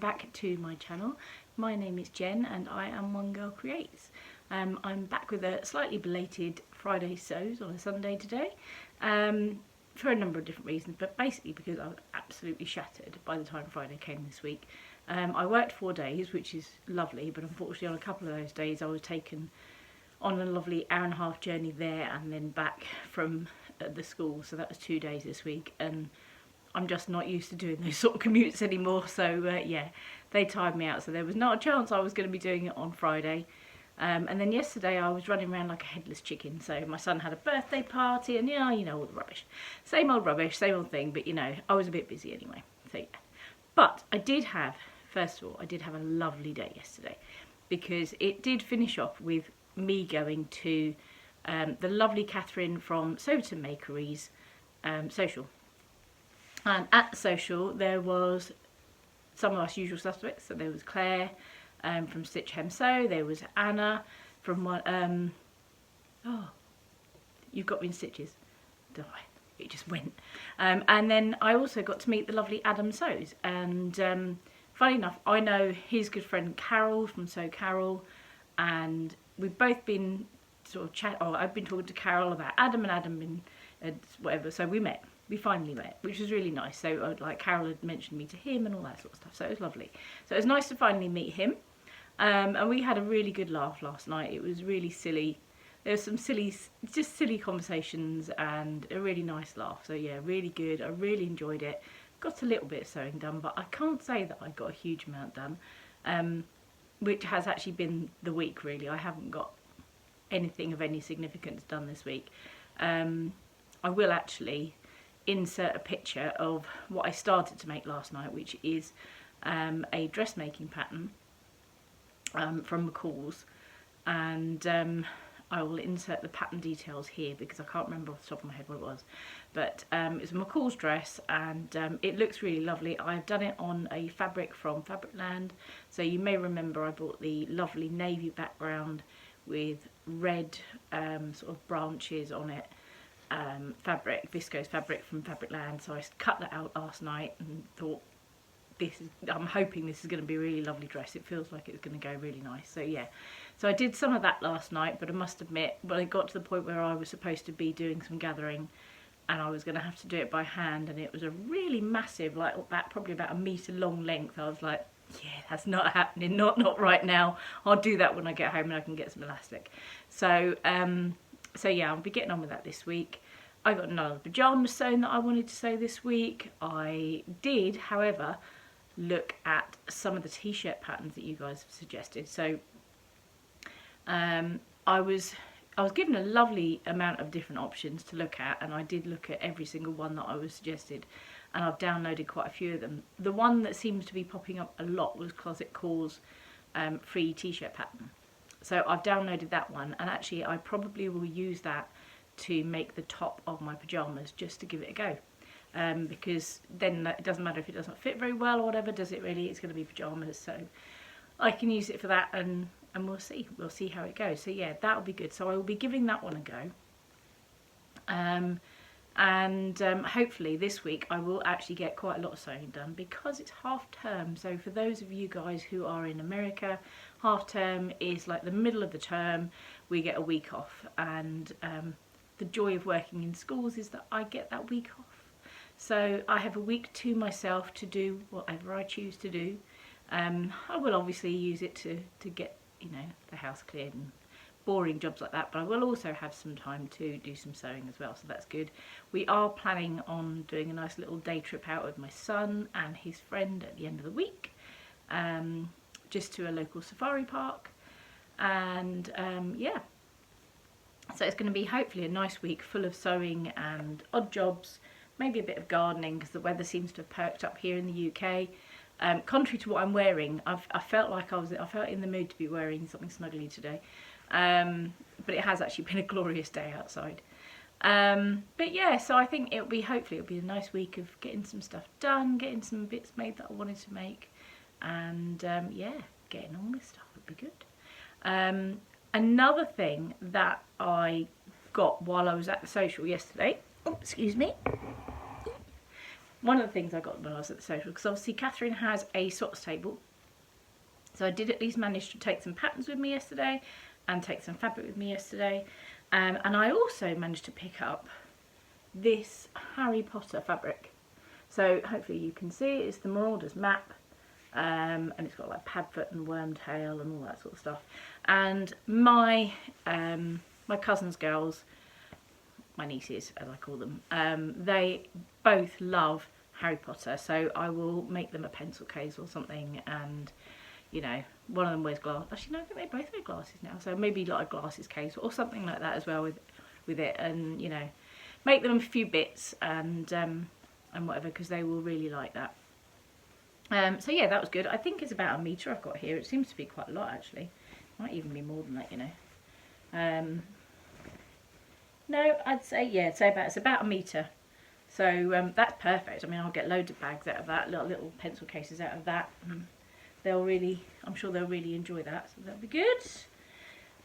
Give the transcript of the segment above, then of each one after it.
back to my channel. My name is Jen and I am One Girl Creates. I'm back with a slightly belated Friday sews on a Sunday today for a number of different reasons, but basically because I was absolutely shattered by the time Friday came this week. I worked 4 days, which is lovely, but unfortunately on a couple of those days I was taken on a lovely hour-and-a-half journey there and then back from the school, so that was 2 days this week, and I'm just not used to doing those sort of commutes anymore, so yeah, they tired me out, so there was not a chance I was going to be doing it on Friday. And then yesterday I was running around like a headless chicken, so my son had a birthday party and you know all the rubbish. Same old rubbish, same old thing, but you know, I was a bit busy anyway, so yeah. But I did have, first of all, I did have a lovely day yesterday, because it did finish off with me going to the lovely Katherine from Sewverton Makery's Sewcial. And at the Sewcial there was some of us usual suspects, so there was Claire from Stitch Hem Sew, there was Anna from one, oh, you've got me in stitches, don't I? It just went. And then I also got to meet the lovely Adam Sews, and funny enough, I know his good friend Carole from Sew Carole, and we've both been sort of I've been talking to Carole about Adam, and Adam been whatever, so we finally met, which was really nice. So like Carole had mentioned me to him and all that sort of stuff, so it was lovely. So it was nice to finally meet him, and we had a really good laugh last night. It was really silly. There was some just silly conversations and a really nice laugh. So yeah, really good. I really enjoyed it. Got a little bit of sewing done, but I can't say that I got a huge amount done, which has actually been the week really. I haven't got anything of any significance done this week. I will actually insert a picture of what I started to make last night, which is a dressmaking pattern from McCall's, and I will insert the pattern details here because I can't remember off the top of my head what it was, but it's a McCall's dress, and it looks really lovely. I've done it on a fabric from Fabricland, so you may remember I bought the lovely navy background with red sort of branches on it, fabric, viscose fabric from Fabricland. So I cut that out last night and thought, I'm hoping this is going to be a really lovely dress. It feels like it's going to go really nice. So yeah, so I did some of that last night, but I must admit, when I got to the point where I was supposed to be doing some gathering and I was going to have to do it by hand, and it was a really massive, like that, probably about 1 metre long length, I was like, yeah, that's not happening, not right now. I'll do that when I get home and I can get some elastic. So so yeah, I'll be getting on with that this week. I got another pyjamas sewn that I wanted to sew this week. I did, however, look at some of the t-shirt patterns that you guys have suggested. So I was given a lovely amount of different options to look at, and I did look at every single one that I was suggested, and I've downloaded quite a few of them. The one that seems to be popping up a lot was Closet Core's free t-shirt pattern. So I've downloaded that one, and actually I probably will use that to make the top of my pyjamas, just to give it a go. Because then it doesn't matter if it doesn't fit very well or whatever, does it really? It's going to be pyjamas, so I can use it for that, and we'll see how it goes. So yeah, that'll be good. So I will be giving that one a go, and hopefully this week I will actually get quite a lot of sewing done, because it's half term. So for those of you guys who are in America, half term is like the middle of the term. We get a week off, and the joy of working in schools is that I get that week off. So I have a week to myself to do whatever I choose to do. I will obviously use it to get, you know, the house cleared and boring jobs like that, but I will also have some time to do some sewing as well, so that's good. We are planning on doing a nice little day trip out with my son and his friend at the end of the week, just to a local safari park, and yeah, so it's going to be hopefully a nice week full of sewing and odd jobs, maybe a bit of gardening, because the weather seems to have perked up here in the UK. Contrary to what I'm wearing, I felt like I felt in the mood to be wearing something snuggly today, but it has actually been a glorious day outside. But yeah, so I think hopefully it'll be a nice week of getting some stuff done, getting some bits made that I wanted to make, and yeah, getting on with stuff would be good. Another thing that I got while I was at the Sewcial yesterday, oh, excuse me, one of the things I got when I was at the Sewcial, because obviously Katherine has a socks table, so I did at least manage to take some patterns with me yesterday and take some fabric with me yesterday, and I also managed to pick up this Harry Potter fabric. So hopefully you can see it's the Marauder's map, and it's got like padfoot and wormtail and all that sort of stuff. And my my cousin's girls, my nieces as I call them, they both love Harry Potter, so I will make them a pencil case or something, and you know, one of them wears glasses. Actually, no, I think they both wear glasses now, so maybe like a glasses case or something like that as well with it, and you know, make them a few bits and whatever, because they will really like that. So yeah, that was good. I think it's about 1 metre I've got here. It seems to be quite a lot actually. Might even be more than that, you know. No, I'd say, yeah, it's about 1 metre. So that's perfect. I mean, I'll get loads of bags out of that, little pencil cases out of that. They'll really, I'm sure they'll really enjoy that, so that'll be good.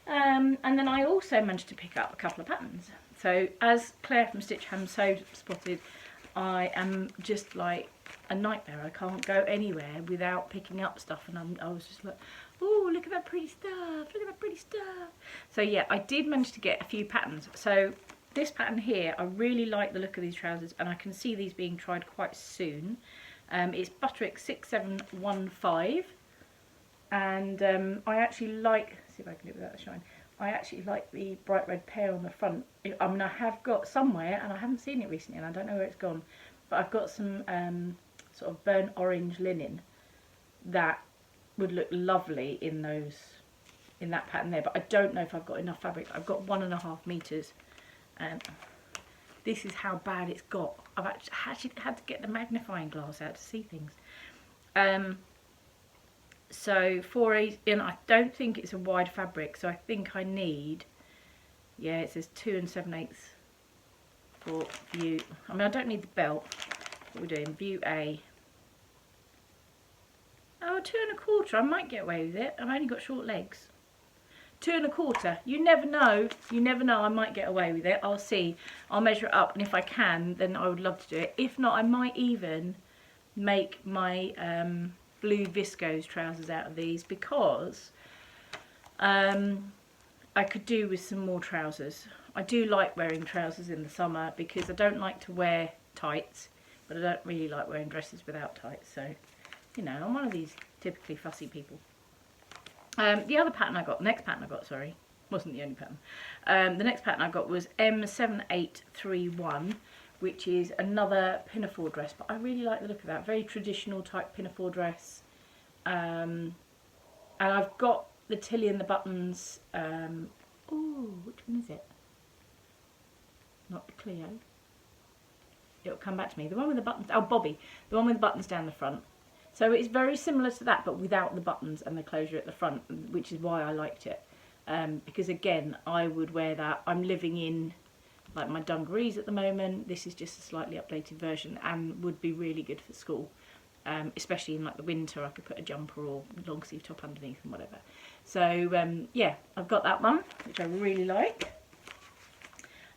And then I also managed to pick up a couple of patterns. So as Claire from Stitch Ham Sewed spotted, I am just like a nightmare. I can't go anywhere without picking up stuff, and I was just like, oh, look at that pretty stuff, look at that pretty stuff. So yeah, I did manage to get a few patterns. So this pattern here, I really like the look of these trousers, and I can see these being tried quite soon. It's Butterick B6715, and I actually like, see if I can do it without the shine, I actually like the bright red pear on the front. I mean, I have got somewhere, and I haven't seen it recently, and I don't know where it's gone, but I've got some sort of burnt orange linen that would look lovely in that pattern there, but I don't know if I've got enough fabric. I've got 1.5 metres, and this is how bad it's got. I've actually had to get the magnifying glass out to see things. So and I don't think it's a wide fabric, so I think I need, yeah, it says 2 7/8 for view. I mean, I don't need the belt. What we're doing, view A. Oh, 2 1/4. I might get away with it. I've only got short legs. 2 1/4. You never know. You never know. I might get away with it. I'll see. I'll measure it up, and if I can, then I would love to do it. If not, I might even make my blue viscose trousers out of these, because I could do with some more trousers. I do like wearing trousers in the summer because I don't like to wear tights, but I don't really like wearing dresses without tights. So, you know, I'm one of these typically fussy people. The other pattern I got, next pattern I got, sorry, wasn't the only pattern. The next pattern I got was M7831, which is another pinafore dress, but I really like the look of that. Very traditional type pinafore dress. And I've got the Tilly and the buttons. Oh, which one is it? Not the Cleo. It'll come back to me. The one with the buttons, oh, Bobby. The one with the buttons down the front. So it's very similar to that, but without the buttons and the closure at the front, which is why I liked it. Because again, I would wear that. I'm living in like my dungarees at the moment. This is just a slightly updated version and would be really good for school. Especially in like the winter, I could put a jumper or long sleeve top underneath and whatever. So yeah, I've got that one, which I really like.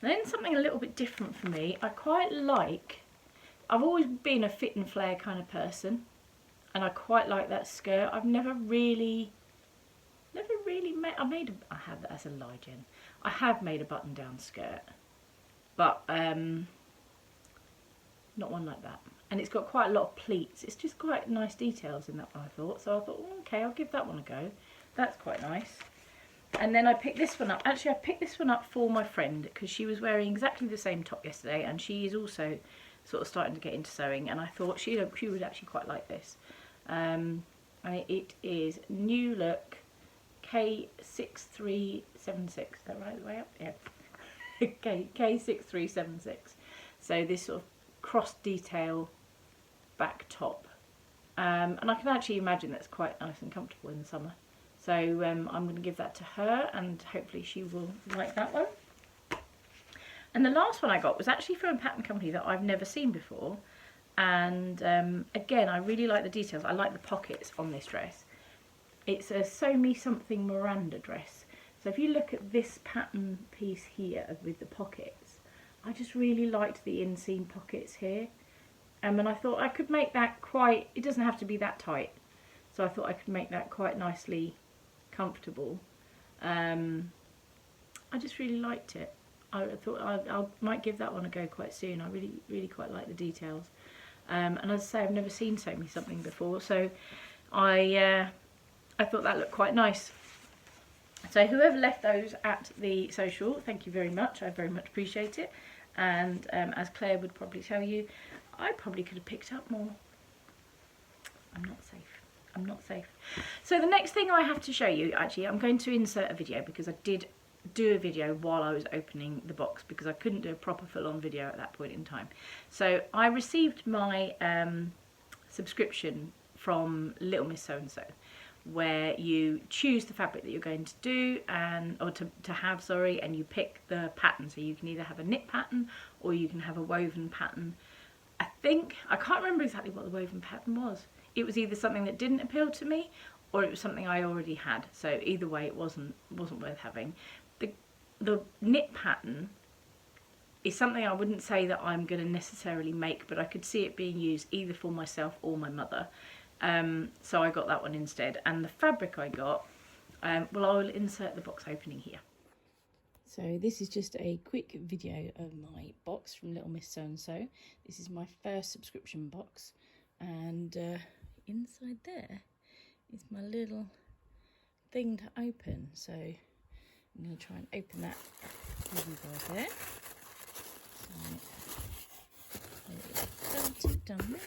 And then something a little bit different for me, I quite like, I've always been a fit and flare kind of person, and I quite like that skirt. I've never really made, I have, that's a lie, Jen. I have made a button down skirt, but not one like that. And it's got quite a lot of pleats. It's just quite nice details in that one, I thought. So I thought, oh, okay, I'll give that one a go. That's quite nice. And then I picked this one up. Actually, I picked this one up for my friend because she was wearing exactly the same top yesterday, and she is also sort of starting to get into sewing, and I thought she would actually quite like this. And it is New Look K6376. Is that right, the way up? Yeah. K6376. So this sort of cross detail back top, and I can actually imagine that's quite nice and comfortable in the summer. So I'm going to give that to her, and hopefully she will like that one. And the last one I got was actually from a pattern company that I've never seen before, and again, I really like the details. I like the pockets on this dress. It's a Sew Me Something Miranda dress. So if you look at this pattern piece here with the pockets, I just really liked the inseam pockets here. And I thought I could make that quite, it doesn't have to be that tight, so I thought I could make that quite nicely comfortable. I just really liked it. I thought I might give that one a go quite soon. I really quite like the details. And as I say, I've never seen Sew Me Something before, so I thought that looked quite nice. So whoever left those at the Sewcial, thank you very much. I very much appreciate it. And as Claire would probably tell you, I probably could have picked up more. I'm not safe. I'm not safe. So the next thing I have to show you, actually, I'm going to insert a video because I did do a video while I was opening the box because I couldn't do a proper full-on video at that point in time. So I received my subscription from Little Miss So-and-so, where you choose the fabric that you're going to do or to have, sorry, and you pick the pattern. So you can either have a knit pattern or you can have a woven pattern. I can't remember exactly what the woven pattern was. It was either something that didn't appeal to me or it was something I already had. So either way, it wasn't worth having. The knit pattern is something I wouldn't say that I'm going to necessarily make, but I could see it being used either for myself or my mother. So I got that one instead. And the fabric I got, well, I will insert the box opening here. So this is just a quick video of my box from Little Miss So-and-so. This is my first subscription box, and inside there is my little thing to open. So I'm going to try and open that with you guys there. So done there.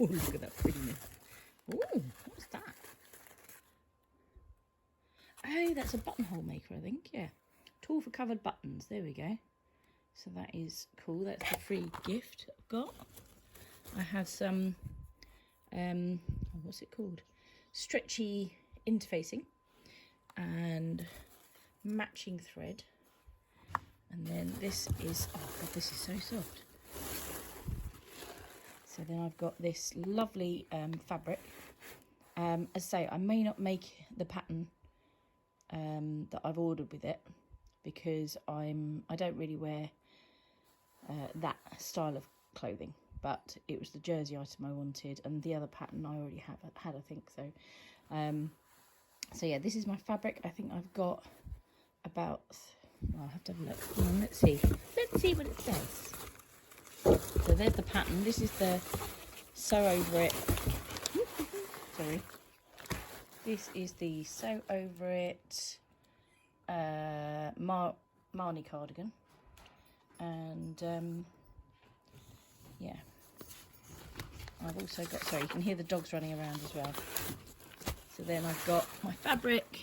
Oh, look at that prettiness. Oh, what's that? Oh, that's a buttonhole maker, I think, yeah. Tool for covered buttons, there we go. So that is cool, that's the free gift I've got. I have some, what's it called? Stretchy interfacing and matching thread. And then this is, oh god, this is so soft. So then I've got this lovely fabric. As I say, I may not make the pattern that I've ordered with it because I don't really wear that style of clothing, but it was the jersey item I wanted, and the other pattern I already had, I think. So, so yeah, this is my fabric. I think I've got about. Well, I'll have to have a look. Come on, let's see. Let's see what it says. So there's the pattern. This is the Sew Over It. Sorry. This is the Sew Over It Marnie cardigan. And yeah. I've also got, sorry, you can hear the dogs running around as well. So then I've got my fabric.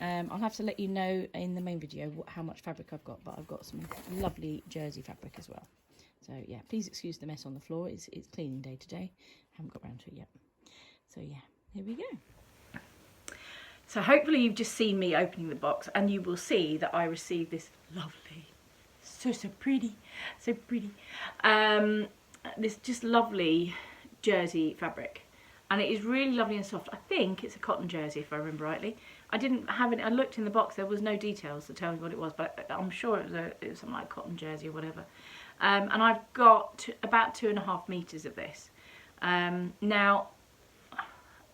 I'll have to let you know in the main video how much fabric I've got, but I've got some lovely jersey fabric as well. So yeah, please excuse the mess on the floor. It's cleaning day today. Haven't got round to it yet. So yeah, here we go. So hopefully you've just seen me opening the box, and you will see that I received this lovely, so pretty, this just lovely jersey fabric. And it is really lovely and soft. I think it's a cotton jersey, if I remember rightly. I didn't have it. I looked in the box. There was no details to tell me what it was, but I'm sure it was something like cotton jersey or whatever. And I've got about 2.5 meters of this. Now,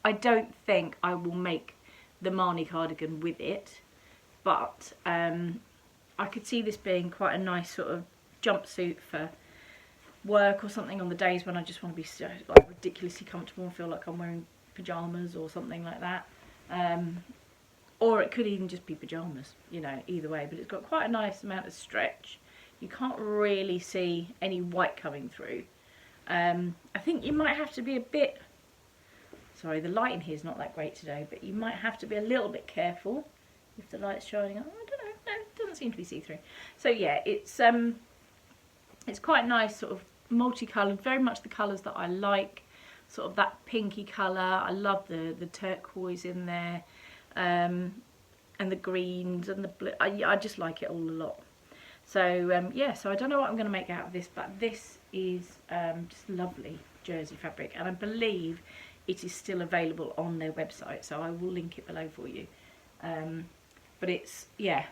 I don't think I will make the Marnie cardigan with it, but I could see this being quite a nice sort of jumpsuit for work or something on the days when I just want to be so like ridiculously comfortable and feel like I'm wearing pajamas or something like that. Or it could even just be pajamas, you know, either way. But it's got quite a nice amount of stretch. You can't really see any white coming through. I think you might have to be a bit, sorry, the lighting here is not that great today, but you might have to be a little bit careful if the light's shining on. I don't know, no, it doesn't seem to be see-through. So yeah, it's quite nice, sort of multicoloured, very much the colours that I like, sort of that pinky colour. I love the turquoise in there, and the greens and the blue. I just like it all a lot. So yeah, so I don't know what I'm going to make out of this, but this is just lovely jersey fabric, and I believe it is still available on their website, so I will link it below for you. But it's, yeah,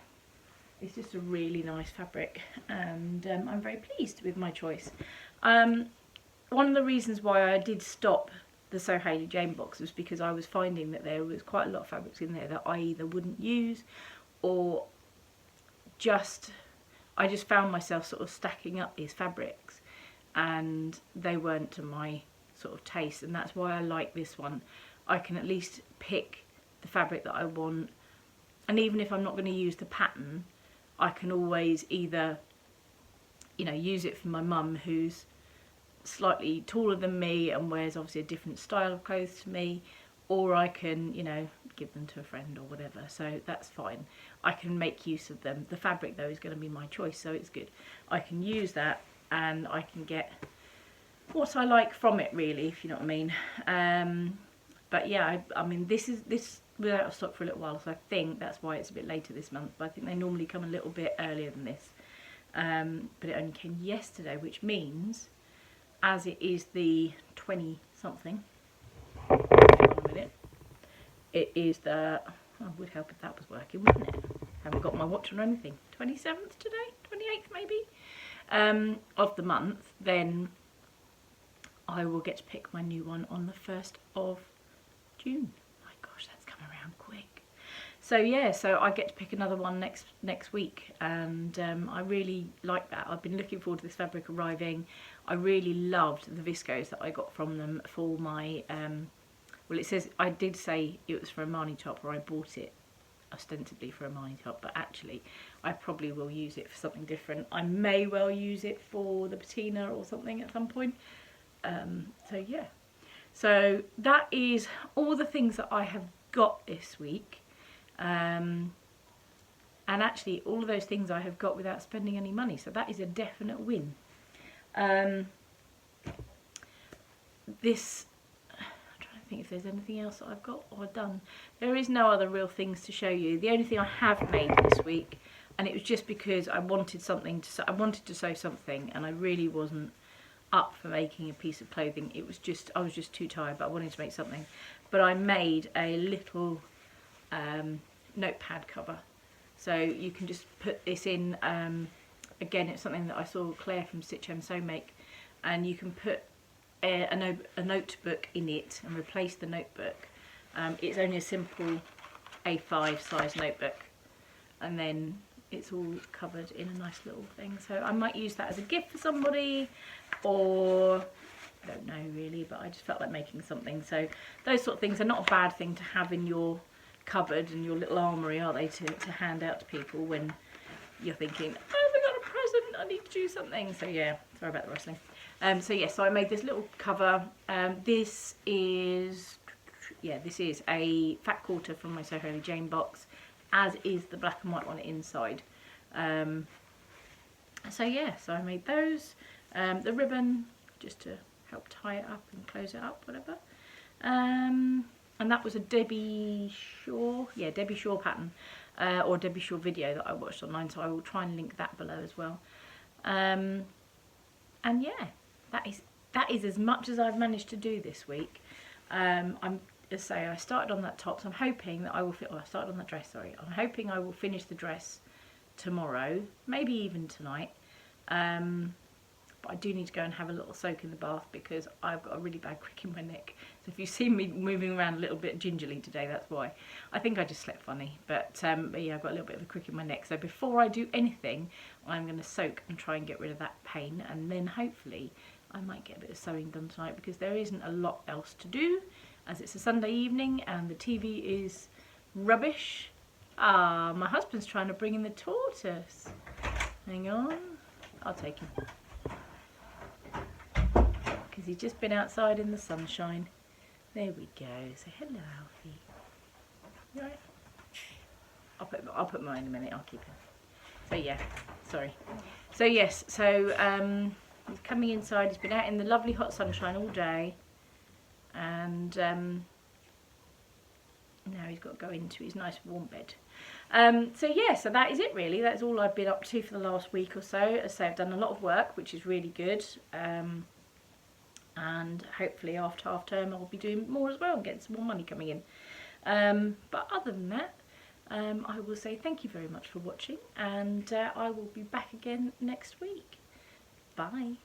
It's just a really nice fabric, and I'm very pleased with my choice. One of the reasons why I did stop the So Hayley Jane box was because I was finding that there was quite a lot of fabrics in there that I either wouldn't use, or I just found myself sort of stacking up these fabrics and they weren't to my sort of taste, and that's why I like this one. I can at least pick the fabric that I want, and even if I'm not going to use the pattern, I can always either, you know, use it for my mum who's slightly taller than me and wears obviously a different style of clothes to me, or I can, you know, give them to a friend or whatever, so that's fine. I can make use of them. The fabric though is going to be my choice, so it's good. I can use that and I can get what I like from it, really, if you know what I mean. But yeah, I mean, this was out of stock for a little while, so I think that's why it's a bit later this month, but I think they normally come a little bit earlier than this. But it only came yesterday, which means, as it is the 20-something, it is the, oh, it would help if that was working, wouldn't it? Haven't got my watch or anything. 27th today, 28th maybe, of the month. Then I will get to pick my new one on the 1st of June. My gosh, that's come around quick. So yeah, so I get to pick another one next week, and I really like that. I've been looking forward to this fabric arriving. I really loved the viscose that I got from them for my, well, it says, I did say it was for a Marnie top, or I bought it ostensibly for a Marnie top, but actually I probably will use it for something different. I may well use it for the patina or something at some point. So yeah, so that is all the things that I have got this week, and actually all of those things I have got without spending any money, so that is a definite win. This, I'm trying to think if there's anything else that I've got or done. There is no other real things to show you. The only thing I have made this week, and it was just because I wanted something to, I wanted to sew something, and I really wasn't up for making a piece of clothing. It was just, I was just too tired, but I wanted to make something. But I made a little notepad cover, so you can just put this in. Again, it's something that I saw Claire from Sewcial Sew make, and you can put a notebook in it and replace the notebook. It's only a simple A5 size notebook, and then it's all covered in a nice little thing. So I might use that as a gift for somebody, or I don't know really, but I just felt like making something. So those sort of things are not a bad thing to have in your cupboard and your little armoury, are they, to hand out to people when you're thinking, oh, we got a present, I need to do something. So yeah, sorry about the rustling. So yeah, so I made this little cover. This is a fat quarter from my So Hayley Jane box, as is the black and white one inside. So yeah, so I made those. The ribbon, just to help tie it up and close it up, whatever. And that was a Debbie Shaw pattern, or Debbie Shaw video that I watched online, so I will try and link that below as well. And yeah, that is as much as I've managed to do this week. I started on that top, so I'm hoping that I will I started on that dress, sorry. I'm hoping I will finish the dress tomorrow, maybe even tonight. But I do need to go and have a little soak in the bath because I've got a really bad crick in my neck. So if you see me moving around a little bit gingerly today, that's why. I think I just slept funny, but yeah, I've got a little bit of a crick in my neck. So before I do anything, I'm going to soak and try and get rid of that pain, and then hopefully I might get a bit of sewing done tonight, because there isn't a lot else to do, as it's a Sunday evening and the TV is rubbish. Ah, my husband's trying to bring in the tortoise. Hang on, I'll take him, because he's just been outside in the sunshine. There we go. Say hello, Alfie. You alright? I'll put mine in a minute. I'll keep him. So yeah, sorry. So yes, so he's coming inside. He's been out in the lovely hot sunshine all day, and now he's got to go into his nice warm bed. So yeah, so that is it really. That's all I've been up to for the last week or so. As I say, I've done a lot of work, which is really good. And hopefully after half term I'll be doing more as well and getting some more money coming in. But other than that, I will say thank you very much for watching, and I will be back again next week. Bye.